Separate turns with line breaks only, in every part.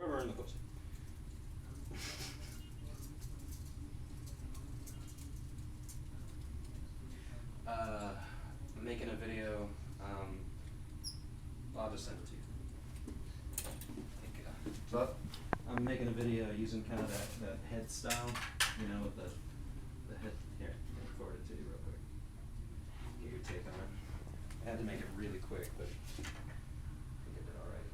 Over in the close. I'm making a video. I'll just send it to you. But I'm making a video using kind of that head style, you know, with the head. Here, let me forward it to you real quick. Get your take on it. I had to make it really quick, but I think I did all right.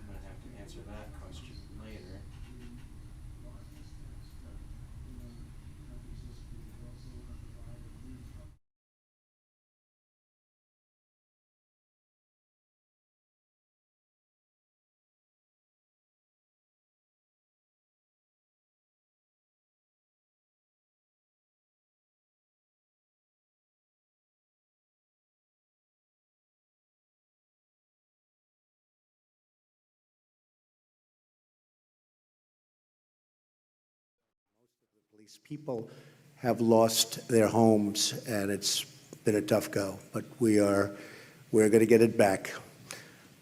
I'm gonna have to answer that question later.
Police people have lost their homes, and it's been a tough go, but we're going to get it back.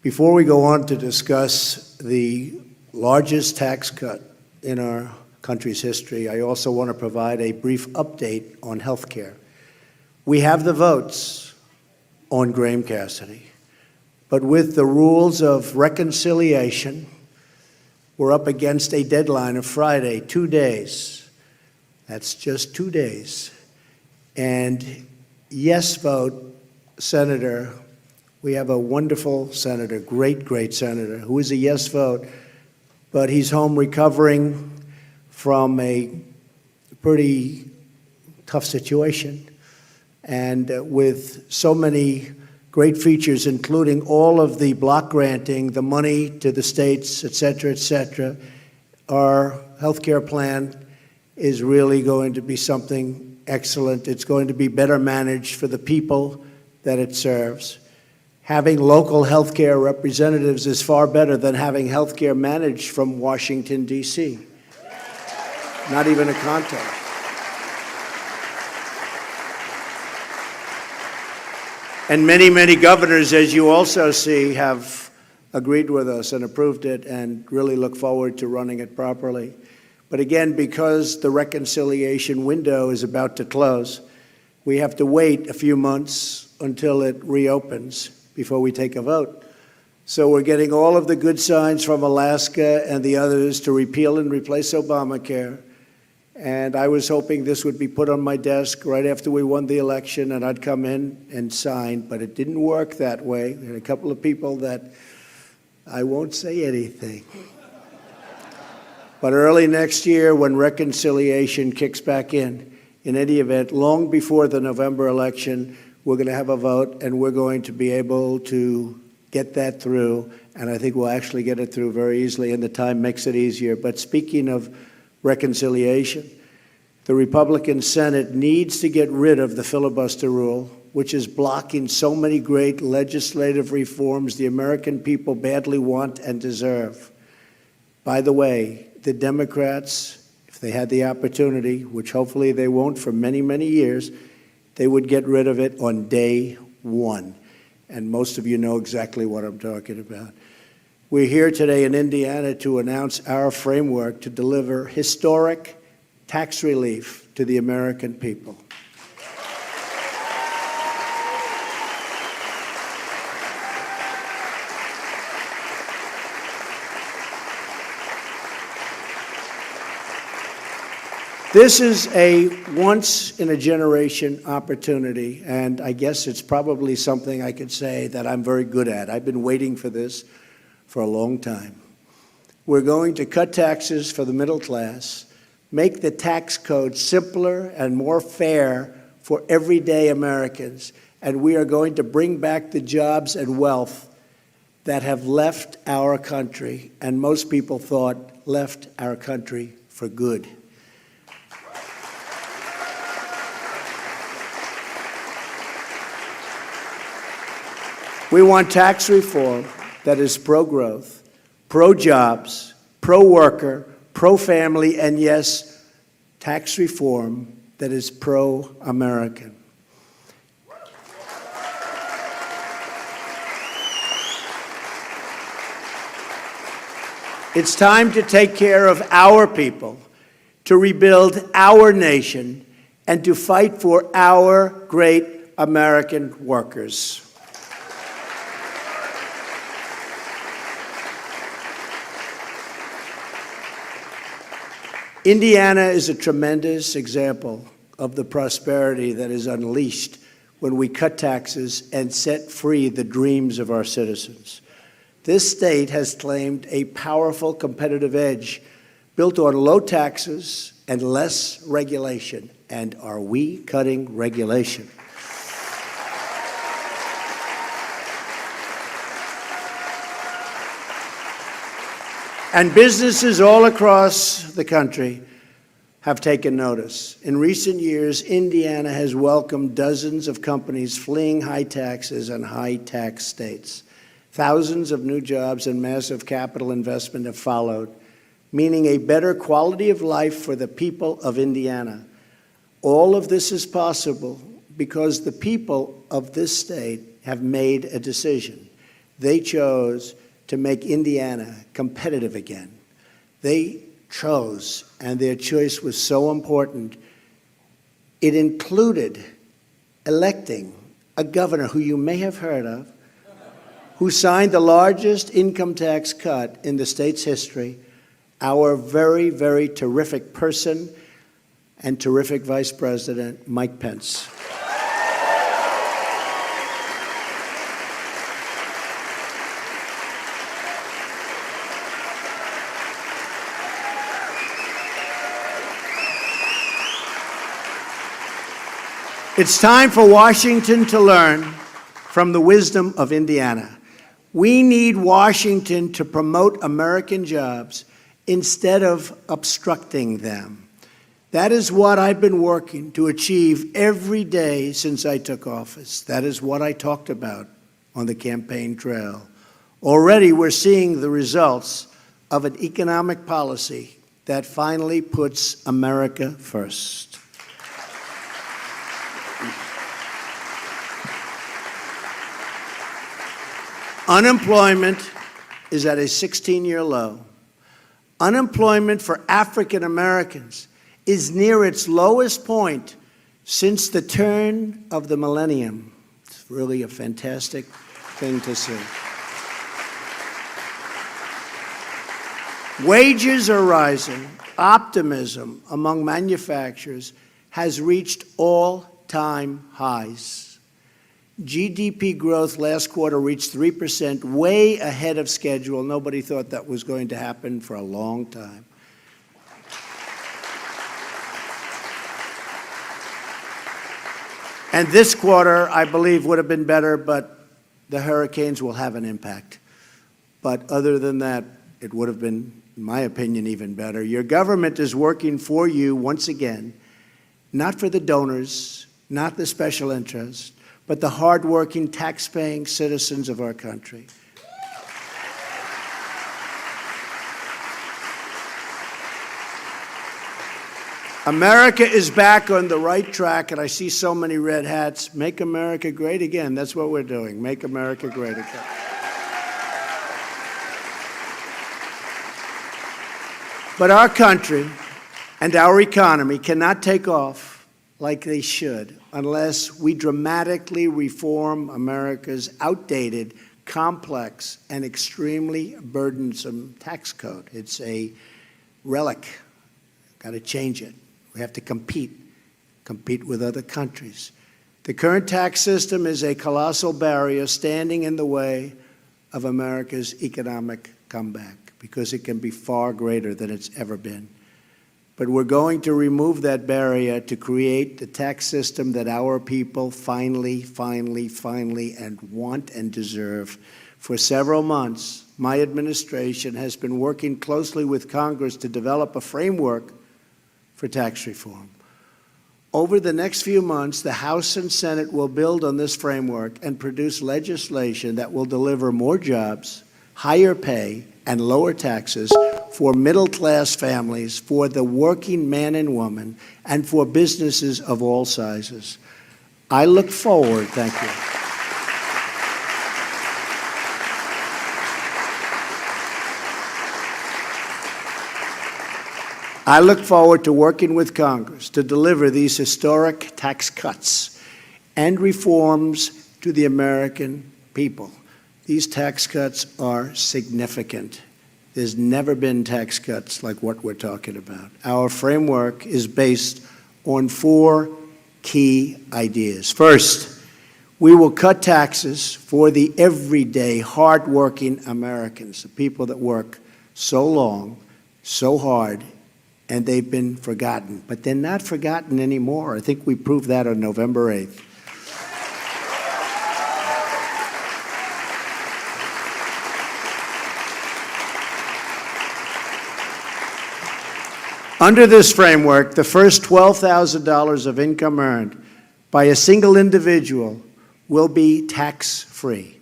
Before we go on to discuss the largest tax cut in our country's history, I also want to provide a brief update on health care. We have the votes on Graham Cassidy, but with the rules of reconciliation, we're up against a deadline of Friday, 2 days. That's just 2 days. And yes vote, Senator, we have a wonderful senator, great senator, who is a yes vote, but he's home recovering from a pretty tough situation. And with so many great features, including all of the block granting, the money to the states, et cetera, our health care plan is really going to be something excellent. It's going to be better managed for the people that it serves. Having local healthcare representatives is far better than having healthcare managed from Washington, D.C. Not even a contest. And many governors, as you also see, have agreed with us and approved it and really look forward to running it properly. But again, because the reconciliation window is about to close, we have to wait a few months until it reopens before we take a vote. So we're getting all of the good signs from Alaska and the others to repeal and replace Obamacare. And I was hoping this would be put on my desk right after we won the election and I'd come in and sign, but it didn't work that way. There are a couple of people that I won't say anything. But early next year, when reconciliation kicks back in any event, long before the November election, we're going to have a vote, and we're going to be able to get that through, and I think we'll actually get it through very easily, and the time makes it easier. But speaking of reconciliation, the Republican Senate needs to get rid of the filibuster rule, which is blocking so many great legislative reforms the American people badly want and deserve. By the way, the Democrats, if they had the opportunity, which hopefully they won't for many years, they would get rid of it on day one. And most of you know exactly what I'm talking about. We're here today in Indiana to announce our framework to deliver historic tax relief to the American people. This is a once-in-a-generation opportunity, and I guess it's probably something I could say that I'm very good at. I've been waiting for this for a long time. We're going to cut taxes for the middle class, make the tax code simpler and more fair for everyday Americans, and we are going to bring back the jobs and wealth that have left our country, and most people thought left our country for good. We want tax reform that is pro-growth, pro-jobs, pro-worker, pro-family, and yes, tax reform that is pro-American. It's time to take care of our people, to rebuild our nation, and to fight for our great American workers. Indiana is a tremendous example of the prosperity that is unleashed when we cut taxes and set free the dreams of our citizens. This state has claimed a powerful competitive edge built on low taxes and less regulation. And are we cutting regulation? And businesses all across the country have taken notice. In recent years, Indiana has welcomed dozens of companies fleeing high taxes and high-tax states. Thousands of new jobs and massive capital investment have followed, meaning a better quality of life for the people of Indiana. All of this is possible because the people of this state have made a decision. They chose to make Indiana competitive again. They chose, and their choice was so important, it included electing a governor who you may have heard of, who signed the largest income tax cut in the state's history, our very, very terrific person and terrific Vice President, Mike Pence. It's time for Washington to learn from the wisdom of Indiana. We need Washington to promote American jobs instead of obstructing them. That is what I've been working to achieve every day since I took office. That is what I talked about on the campaign trail. Already we're seeing the results of an economic policy that finally puts America first. Unemployment is at a 16-year low. Unemployment for African Americans is near its lowest point since the turn of the millennium. It's really a fantastic thing to see. Wages are rising. Optimism among manufacturers has reached all-time highs. GDP growth last quarter reached 3%, way ahead of schedule. Nobody thought that was going to happen for a long time. And this quarter, I believe, would have been better, but the hurricanes will have an impact. But other than that, it would have been, in my opinion, even better. Your government is working for you once again, not for the donors, not the special interests, but the hardworking, tax-paying citizens of our country. America is back on the right track, and I see so many red hats. Make America great again. That's what we're doing. Make America great again. But our country and our economy cannot take off like they should unless we dramatically reform America's outdated, complex, and extremely burdensome tax code. It's a relic. Got to change it. We have to compete with other countries. The current tax system is a colossal barrier standing in the way of America's economic comeback because it can be far greater than it's ever been. but we're going to remove that barrier to create the tax system that our people finally, and want and deserve. For several months, my administration has been working closely with Congress to develop a framework for tax reform. Over the next few months, the House and Senate will build on this framework and produce legislation that will deliver more jobs, higher pay, and lower taxes for middle-class families, for the working man and woman, and for businesses of all sizes. I look forward, thank you. I look forward to working with Congress to deliver these historic tax cuts and reforms to the American people. These tax cuts are significant. There's never been tax cuts like what we're talking about. Our framework is based on 4 key ideas. First, we will cut taxes for the everyday, hardworking Americans, the people that work so long, so hard, and they've been forgotten. But they're not forgotten anymore. I think we proved that on November 8th. Under this framework, the first $12,000 of income earned by a single individual will be tax-free.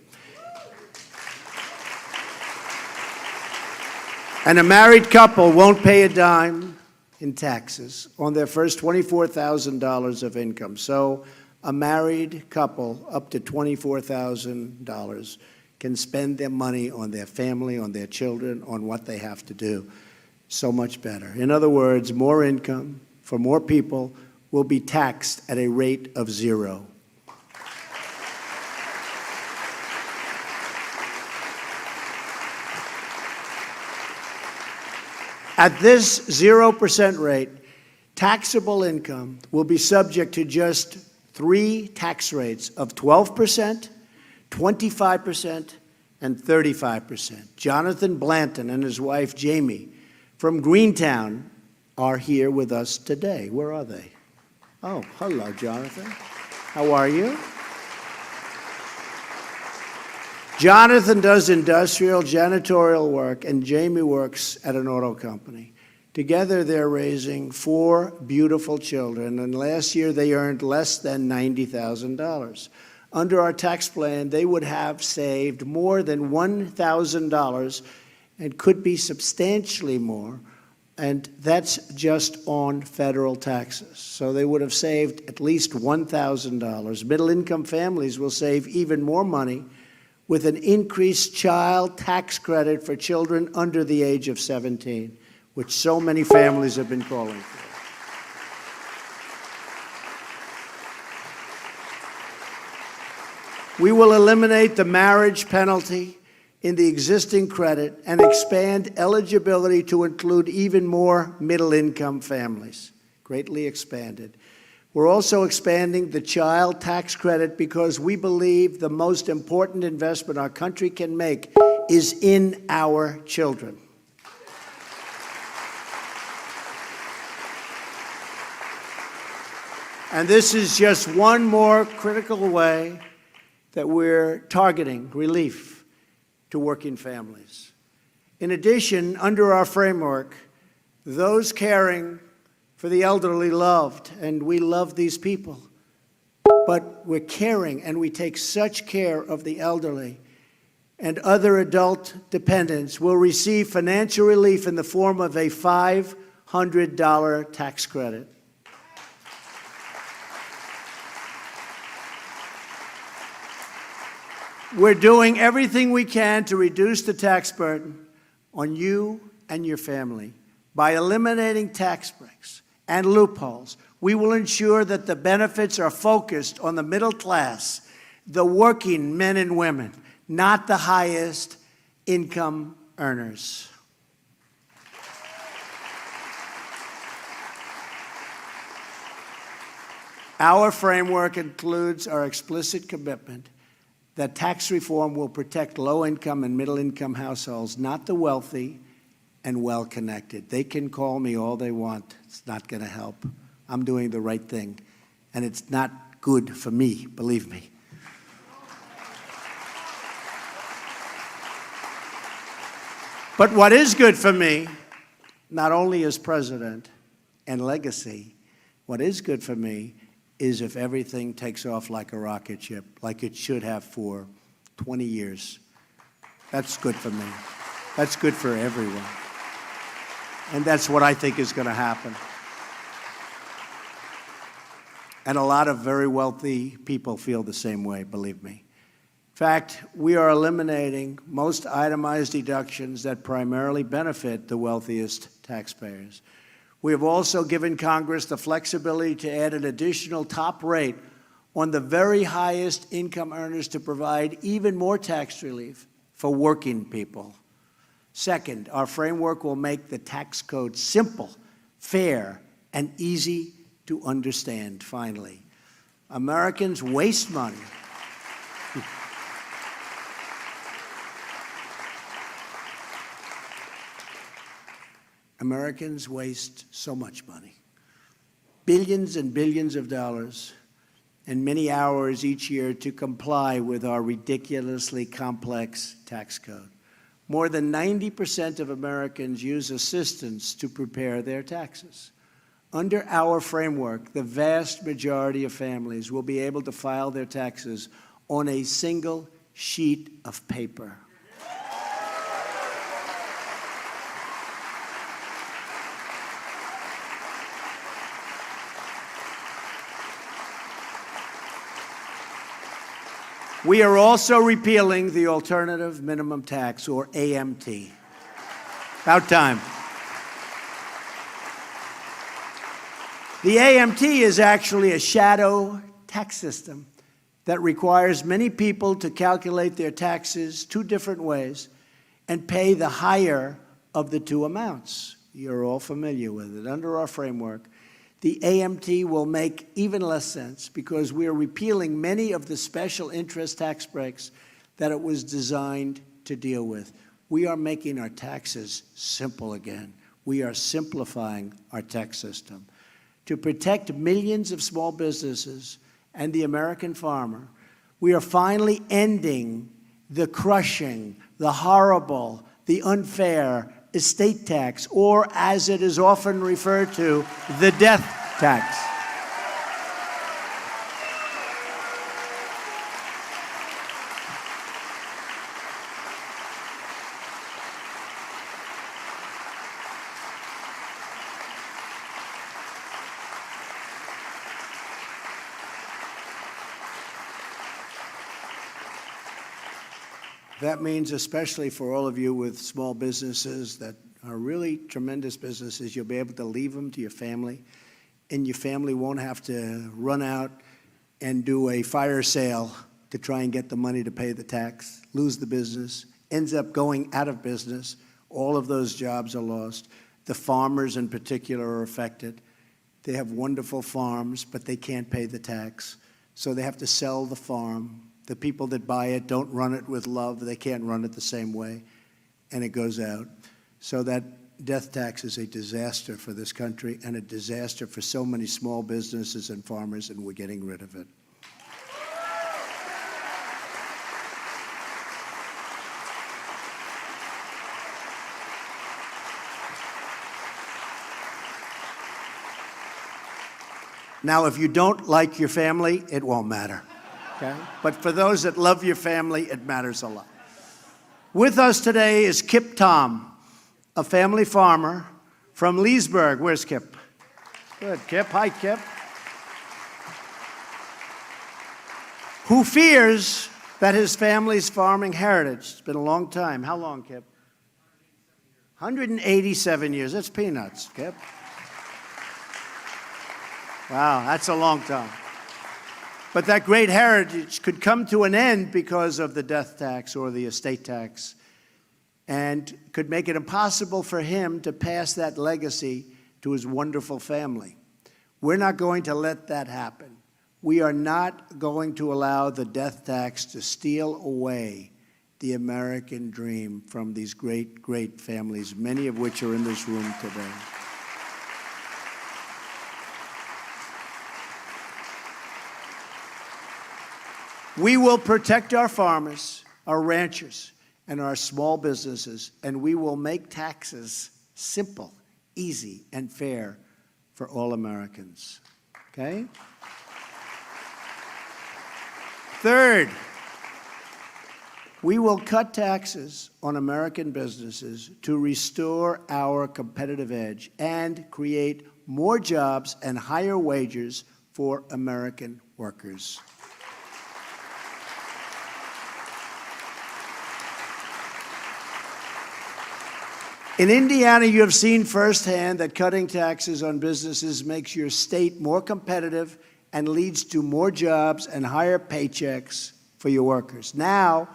And a married couple won't pay a dime in taxes on their first $24,000 of income. So a married couple up to $24,000 can spend their money on their family, on their children, on what they have to do. So much better. In other words, more income for more people will be taxed at a rate of 0. At this 0% rate, taxable income will be subject to just 3 tax rates of 12%, 25%, and 35%. Jonathan Blanton and his wife, Jamie, from Greentown, are here with us today. Where are they? Oh, hello, Jonathan. How are you? Jonathan does industrial janitorial work, and Jamie works at an auto company. Together, they're raising 4 beautiful children, and last year they earned less than $90,000. Under our tax plan, they would have saved more than $1,000 and could be substantially more, and that's just on federal taxes. So they would have saved at least $1,000. Middle-income families will save even more money with an increased child tax credit for children under the age of 17, which so many families have been calling for. We will eliminate the marriage penalty in the existing credit and expand eligibility to include even more middle-income families, greatly expanded. We're also expanding the child tax credit because we believe the most important investment our country can make is in our children. And this is just one more critical way that we're targeting relief to working families. In addition, under our framework, those caring for the elderly loved, and we love these people, but we're caring and we take such care of the elderly and other adult dependents will receive financial relief in the form of a $500 tax credit. We're doing everything we can to reduce the tax burden on you and your family. By eliminating tax breaks and loopholes, we will ensure that the benefits are focused on the middle class, the working men and women, not the highest income earners. Our framework includes our explicit commitment that tax reform will protect low-income and middle-income households, not the wealthy and well-connected. They can call me all they want. It's not going to help. I'm doing the right thing, and it's not good for me, believe me. But what is good for me, not only as president and legacy, what is good for me is if everything takes off like a rocket ship, like it should have for 20 years. That's good for me. That's good for everyone. And that's what I think is going to happen. And a lot of very wealthy people feel the same way, believe me. In fact, we are eliminating most itemized deductions that primarily benefit the wealthiest taxpayers. We have also given Congress the flexibility to add an additional top rate on the very highest income earners to provide even more tax relief for working people. Second, our framework will make the tax code simple, fair, and easy to understand. Finally, Americans waste money. Americans waste so much money, billions and billions of dollars, and many hours each year to comply with our ridiculously complex tax code. More than 90% of Americans use assistance to prepare their taxes. Under our framework, the vast majority of families will be able to file their taxes on a single sheet of paper. We are also repealing the alternative minimum tax, or AMT. About time. The AMT is actually a shadow tax system that requires many people to calculate their taxes two different ways and pay the higher of the two amounts. You're all familiar with it. Under our framework, the AMT will make even less sense because we are repealing many of the special interest tax breaks that it was designed to deal with. We are making our taxes simple again. We are simplifying our tax system. To protect millions of small businesses and the American farmer, we are finally ending the crushing, the horrible, the unfair estate tax, or as it is often referred to, the death tax. That means, especially for all of you with small businesses that are really tremendous businesses, you'll be able to leave them to your family, and your family won't have to run out and do a fire sale to try and get the money to pay the tax, lose the business, ends up going out of business. All of those jobs are lost. The farmers in particular are affected. They have wonderful farms, but they can't pay the tax, so they have to sell the farm. The people that buy it don't run it with love. They can't run it the same way, and it goes out. So that death tax is a disaster for this country and a disaster for so many small businesses and farmers, and we're getting rid of it. Now, if you don't like your family, it won't matter. Okay? But for those that love your family, it matters a lot. With us today is Kip Tom, a family farmer from Leesburg. Where's Kip? Good, Kip. Hi, Kip. Who fears that his family's farming heritage, it's been a long time. How long, Kip? 187 years. That's peanuts, Kip. Wow, that's a long time. But that great heritage could come to an end because of the death tax or the estate tax, and could make it impossible for him to pass that legacy to his wonderful family. We're not going to let that happen. We are not going to allow the death tax to steal away the American dream from these great, great families, many of which are in this room today. We will protect our farmers, our ranchers, and our small businesses, and we will make taxes simple, easy, and fair for all Americans. Okay? Third, we will cut taxes on American businesses to restore our competitive edge and create more jobs and higher wages for American workers. In Indiana, you have seen firsthand that cutting taxes on businesses makes your state more competitive and leads to more jobs and higher paychecks for your workers. Now,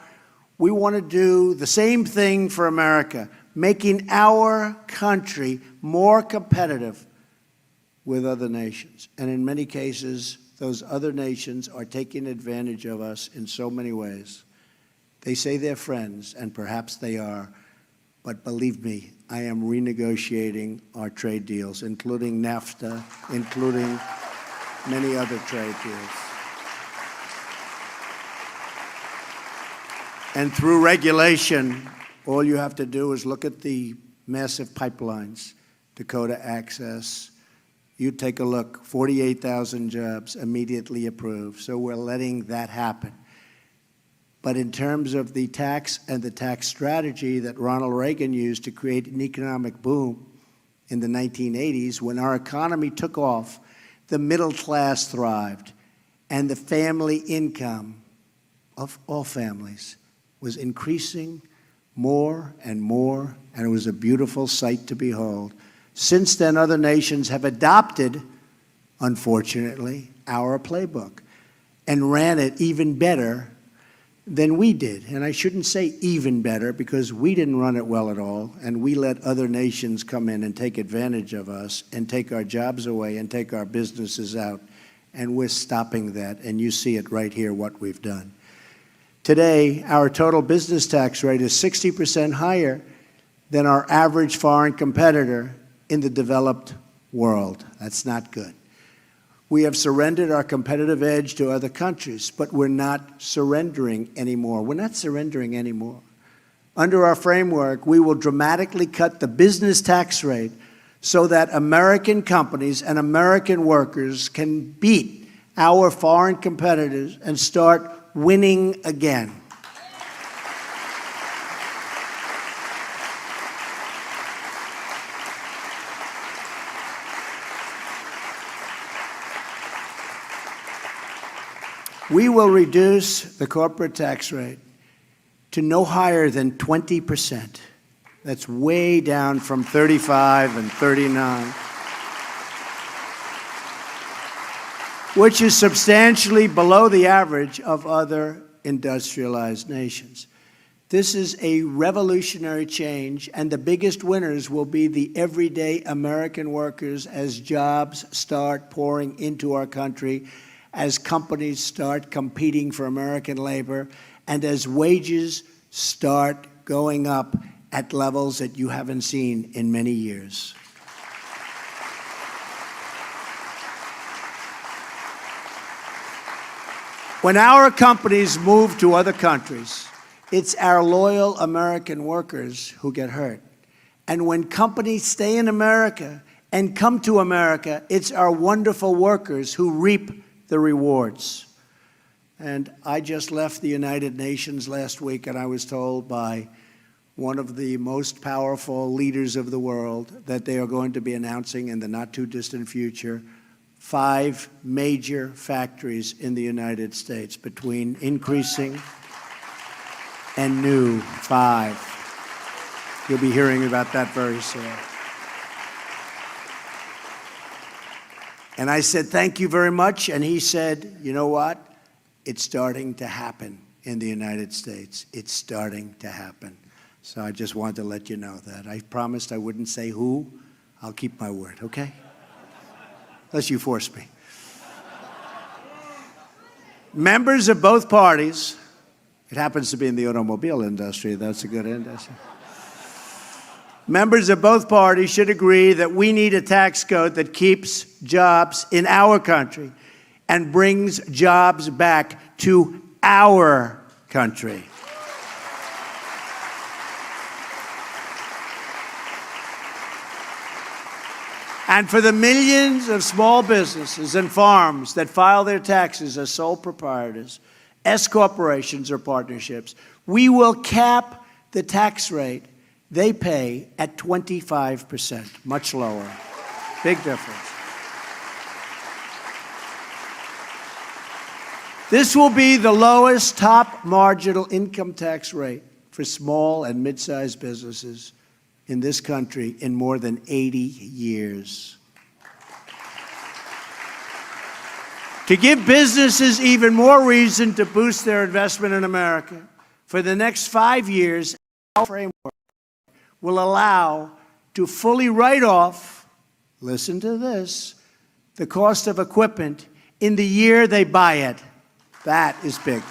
we want to do the same thing for America, making our country more competitive with other nations. And in many cases, those other nations are taking advantage of us in so many ways. They say they're friends, and perhaps they are. But believe me, I am renegotiating our trade deals, including NAFTA, including many other trade deals. And through regulation, all you have to do is look at the massive pipelines, Dakota Access. You take a look, 48,000 jobs immediately approved. So we're letting that happen. But in terms of the tax and the tax strategy that Ronald Reagan used to create an economic boom in the 1980s, when our economy took off, the middle class thrived, and the family income of all families was increasing more and more, and it was a beautiful sight to behold. Since then, other nations have adopted, unfortunately, our playbook and ran it even better than we did. And I shouldn't say even better, because we didn't run it well at all, and we let other nations come in and take advantage of us and take our jobs away and take our businesses out, and we're stopping that, and you see it right here, what we've done. Today, our total business tax rate is 60% higher than our average foreign competitor in the developed world. That's not good. We have surrendered our competitive edge to other countries, but we're not surrendering anymore. We're not surrendering anymore. Under our framework, we will dramatically cut the business tax rate so that American companies and American workers can beat our foreign competitors and start winning again. We will reduce the corporate tax rate to no higher than 20%. That's way down from 35 and 39, which is substantially below the average of other industrialized nations. This is a revolutionary change, and the biggest winners will be the everyday American workers as jobs start pouring into our country, as companies start competing for American labor, and as wages start going up at levels that you haven't seen in many years. When our companies move to other countries, it's our loyal American workers who get hurt. And when companies stay in America and come to America, it's our wonderful workers who reap the rewards. And I just left the United Nations last week, and I was told by one of the most powerful leaders of the world that they are going to be announcing in the not-too-distant future 5 major factories in the United States, between increasing and new 5. You'll be hearing about that very soon. And I said, thank you very much. And he said, you know what? It's starting to happen in the United States. It's starting to happen. So I just wanted to let you know that. I promised I wouldn't say who. I'll keep my word, okay? Unless you force me. Members of both parties It happens to be in the automobile industry. That's a good industry. Members of both parties should agree that we need a tax code that keeps jobs in our country and brings jobs back to our country. And for the millions of small businesses and farms that file their taxes as sole proprietors, S corporations or partnerships, we will cap the tax rate they pay at 25%, much lower. Big difference. This will be the lowest top marginal income tax rate for small and mid-sized businesses in this country in more than 80 years. To give businesses even more reason to boost their investment in America, for the next 5 years, our framework will allow to fully write off, listen to this, the cost of equipment in the year they buy it. That is big.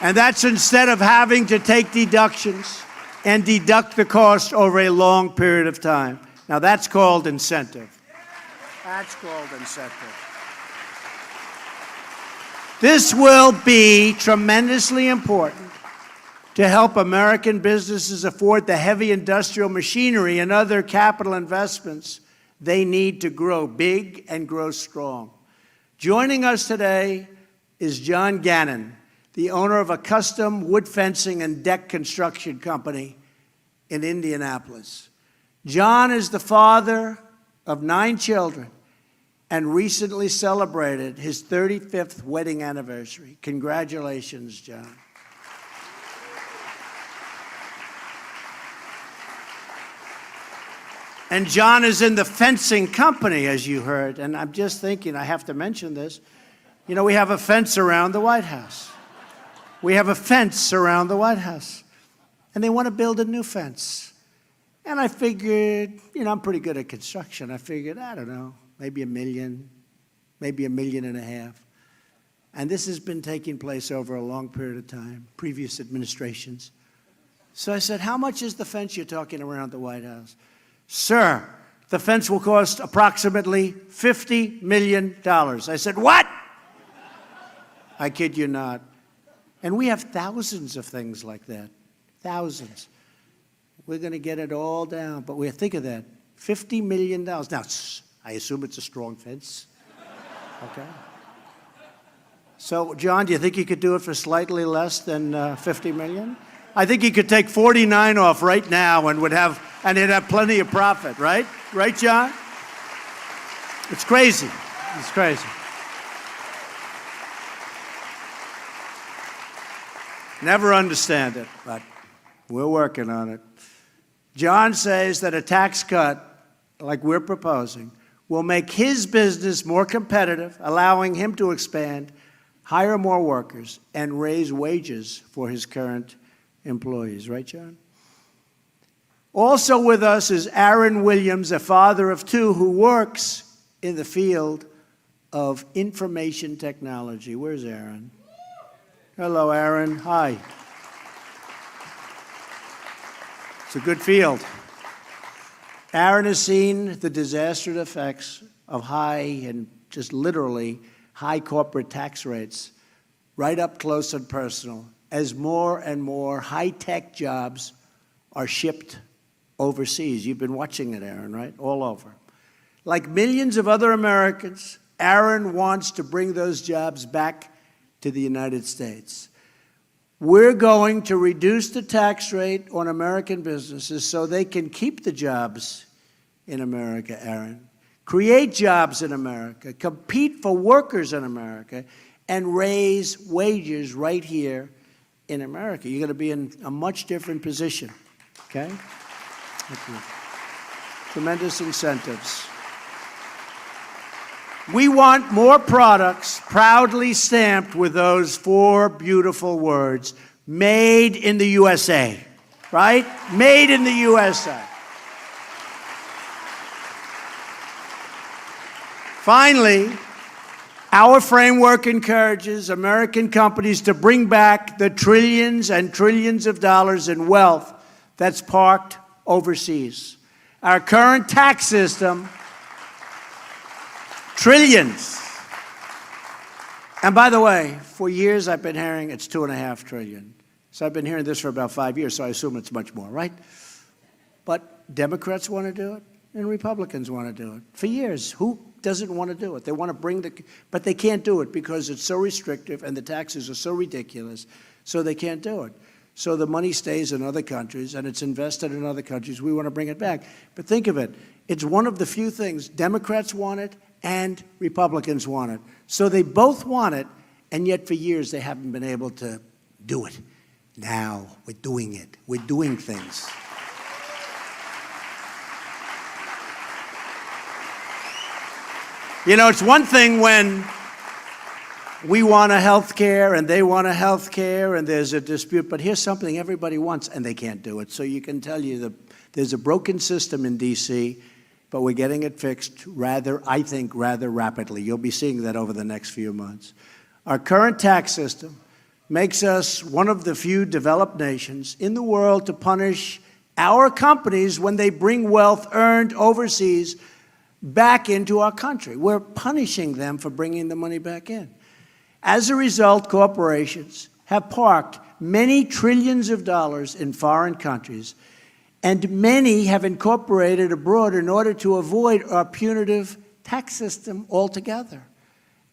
And that's instead of having to take deductions and deduct the cost over a long period of time. Now that's called incentive. That's called incentive. This will be tremendously important to help American businesses afford the heavy industrial machinery and other capital investments they need to grow big and grow strong. Joining us today is John Gannon, the owner of a custom wood fencing and deck construction company in Indianapolis. John is the father of 9 children and recently celebrated his 35th wedding anniversary. Congratulations, John. And John is in the fencing company, as you heard. And I'm just thinking, I have to mention this. You know, we have a fence around the White House. We have a fence around the White House. And they want to build a new fence. And I figured, you know, I'm pretty good at construction. I figured, I don't know, maybe $1 million, maybe $1.5 million. And this has been taking place over a long period of time, previous administrations. So I said, how much is the fence you're talking around the White House? Sir, the fence will cost approximately $50 million. I said, what? I kid you not. And we have thousands of things like that. Thousands. We're going to get it all down. But we think of that. $50 million. Now, I assume it's a strong fence. Okay. So, John, do you think you could do it for slightly less than $50 million? I think he could take 49 off right now and it'd have plenty of profit, right? Right, John? It's crazy. It's crazy. Never understand it, but we're working on it. John says that a tax cut, like we're proposing, will make his business more competitive, allowing him to expand, hire more workers, and raise wages for his current employees. Right, John? Also with us is Aaron Williams, a father of 2 who works in the field of information technology. Where's Aaron? Hello, Aaron. Hi. It's a good field. Aaron has seen the disastrous effects of high and just literally high corporate tax rates right up close and personal as more and more high-tech jobs are shipped overseas. You've been watching it, Aaron, right? All over. Like millions of other Americans, Aaron wants to bring those jobs back to the United States. We're going to reduce the tax rate on American businesses so they can keep the jobs in America, Aaron. Create jobs in America, compete for workers in America, and raise wages right here in America. You're going to be in a much different position, okay? Thank you. Tremendous incentives. We want more products proudly stamped with those 4 beautiful words, made in the USA, right? Made in the USA. Finally, Our framework encourages American companies to bring back the trillions and trillions of dollars in wealth that's parked overseas. Our current tax system, trillions. And by the way, for years I've been hearing it's $2.5 trillion. So I've been hearing this for about 5 years, so I assume it's much more, right? But Democrats want to do it, and Republicans want to do it. For years, who doesn't want to do it? They want to bring but they can't do it because it's so restrictive and the taxes are so ridiculous, so they can't do it. So the money stays in other countries and it's invested in other countries. We want to bring it back. But think of it. It's one of the few things Democrats want it and Republicans want it. So they both want it, and yet for years they haven't been able to do it. Now we're doing it. We're doing things. You know, it's one thing when we want a health care and they want a health care and there's a dispute, but here's something everybody wants and they can't do it. So you can tell you that there's a broken system in D.C., but we're getting it fixed I think, rather rapidly. You'll be seeing that over the next few months. Our current tax system makes us one of the few developed nations in the world to punish our companies when they bring wealth earned overseas back into our country. We're punishing them for bringing the money back in. As a result, corporations have parked many trillions of dollars in foreign countries, and many have incorporated abroad in order to avoid our punitive tax system altogether.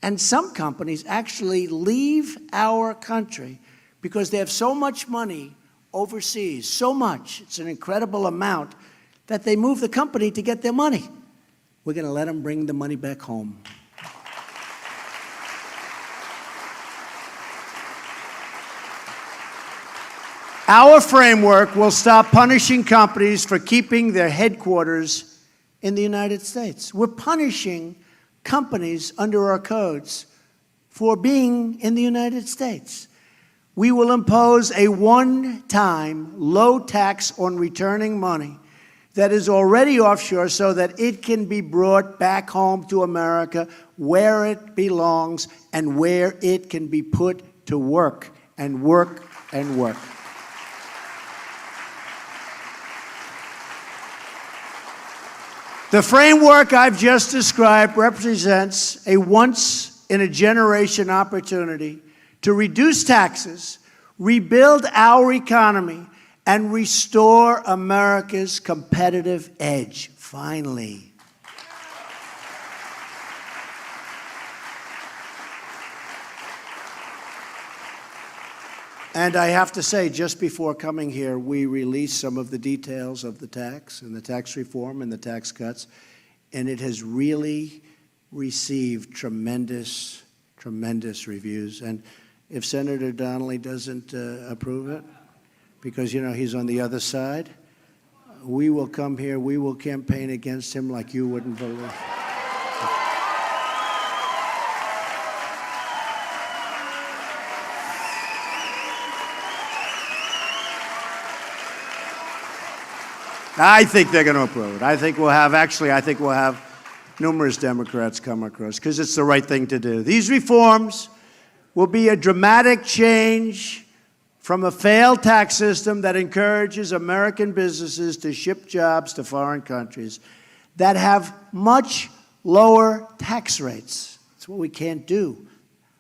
And some companies actually leave our country because they have so much money overseas, so much, it's an incredible amount, that they move the company to get their money. We're going to let them bring the money back home. Our framework will stop punishing companies for keeping their headquarters in the United States. We're punishing companies under our codes for being in the United States. We will impose a one-time low tax on returning money that is already offshore so that it can be brought back home to America where it belongs and where it can be put to work and work and work. The framework I've just described represents a once-in-a-generation opportunity to reduce taxes, rebuild our economy, and restore America's competitive edge, finally. And I have to say, just before coming here, we released some of the details of the tax and the tax reform and the tax cuts, and it has really received tremendous, tremendous reviews. And if Senator Donnelly doesn't approve it, because, you know, he's on the other side, we will come here, we will campaign against him like you wouldn't believe. I think they're going to approve it. I think we'll have numerous Democrats come across, because it's the right thing to do. These reforms will be a dramatic change from a failed tax system that encourages American businesses to ship jobs to foreign countries that have much lower tax rates. That's what we can't do.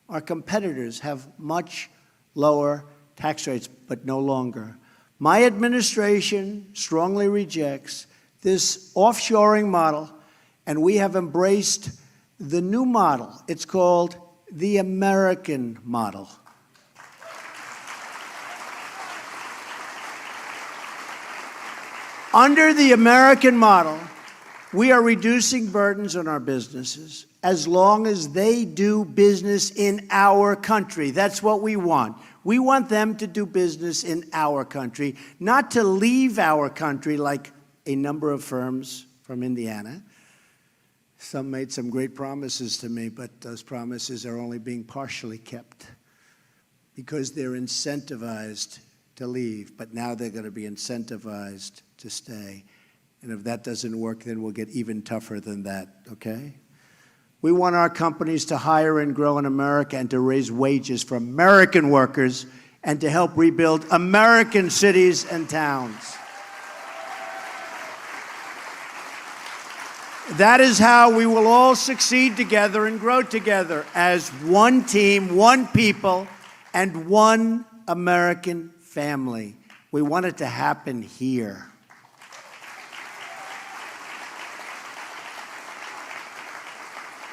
Our competitors have much lower tax rates, but no longer. My administration strongly rejects this offshoring model, and we have embraced the new model. It's called the American model. Under the American model, we are reducing burdens on our businesses as long as they do business in our country. That's what we want. We want them to do business in our country, not to leave our country like a number of firms from Indiana. Some made some great promises to me, but those promises are only being partially kept because they're incentivized to leave, but now they're going to be incentivized to stay. And if that doesn't work, then we'll get even tougher than that, okay? We want our companies to hire and grow in America and to raise wages for American workers and to help rebuild American cities and towns. That is how we will all succeed together and grow together as one team, one people, and one American family. We want it to happen here.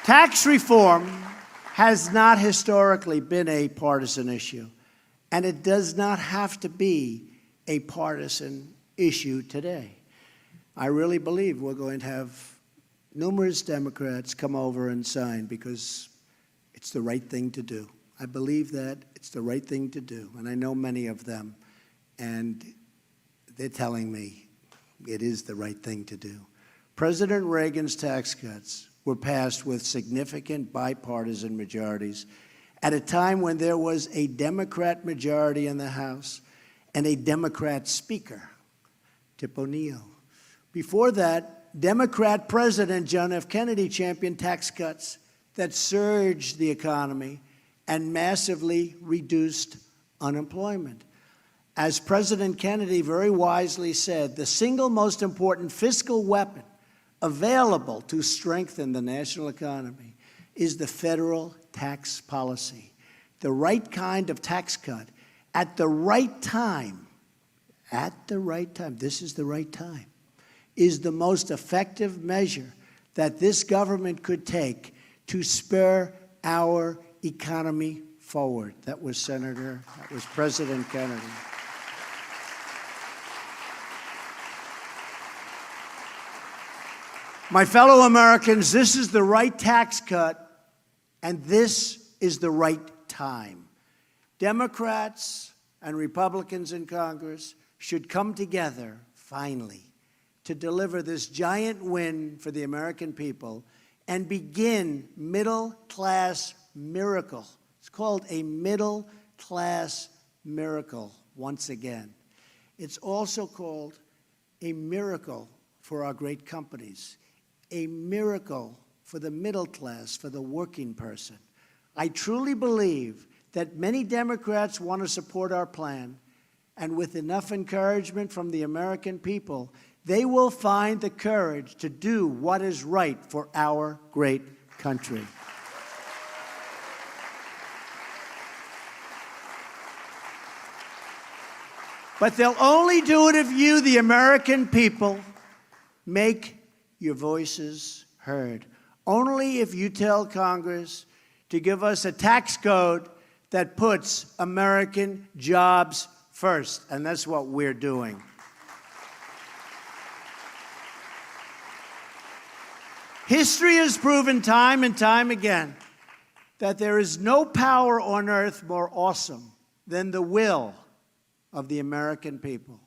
Tax reform has not historically been a partisan issue, and it does not have to be a partisan issue today. I really believe we're going to have numerous Democrats come over and sign because it's the right thing to do. I believe that it's the right thing to do, and I know many of them, and they're telling me it is the right thing to do. President Reagan's tax cuts were passed with significant bipartisan majorities at a time when there was a Democrat majority in the House and a Democrat speaker, Tip O'Neill. Before that, Democrat President John F. Kennedy championed tax cuts that surged the economy and massively reduced unemployment. As President Kennedy very wisely said, the single most important fiscal weapon available to strengthen the national economy is the federal tax policy. The right kind of tax cut at the right time, this is the right time, is the most effective measure that this government could take to spur our economy forward. That was President Kennedy. My fellow Americans, this is the right tax cut, and this is the right time. Democrats and Republicans in Congress should come together, finally, to deliver this giant win for the American people and begin middle-class miracle. It's called a middle-class miracle once again. It's also called a miracle for our great companies, a miracle for the middle class, for the working person. I truly believe that many Democrats want to support our plan, and with enough encouragement from the American people, they will find the courage to do what is right for our great country. But they'll only do it if you, the American people, make your voices heard. Only if you tell Congress to give us a tax code that puts American jobs first. And that's what we're doing. History has proven time and time again that there is no power on earth more awesome than the will of the American people.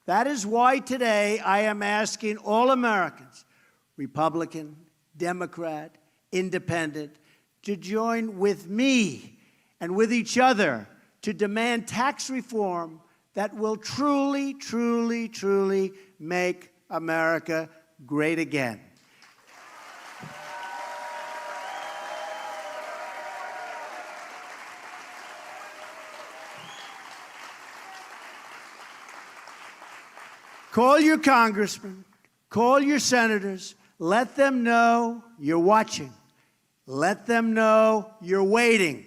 That is why today I am asking all Americans, Republican, Democrat, Independent, to join with me and with each other to demand tax reform that will truly, truly, truly make America great again. Call your congressmen, call your senators, let them know you're watching. Let them know you're waiting.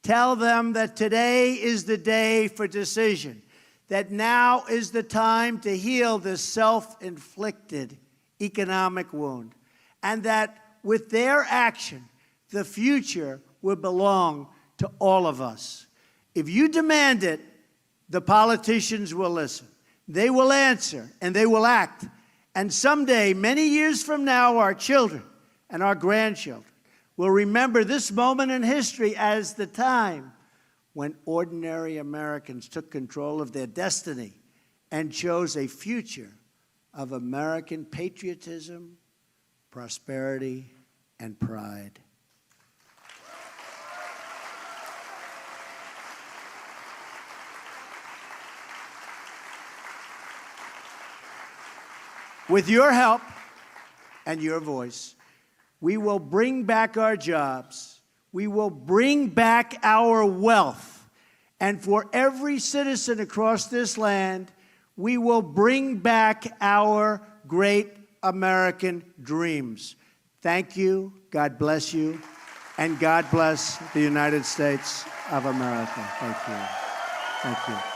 Tell them that today is the day for decision, that now is the time to heal this self-inflicted economic wound, and that with their action, the future will belong to all of us. If you demand it, the politicians will listen. They will answer and they will act. And someday, many years from now, our children and our grandchildren will remember this moment in history as the time when ordinary Americans took control of their destiny and chose a future of American patriotism, prosperity, and pride. With your help and your voice, We will bring back our jobs. We will bring back our wealth. And for every citizen across this land, we will bring back our great American dreams. Thank you. God bless you. And God bless the United States of America. Thank you. Thank you.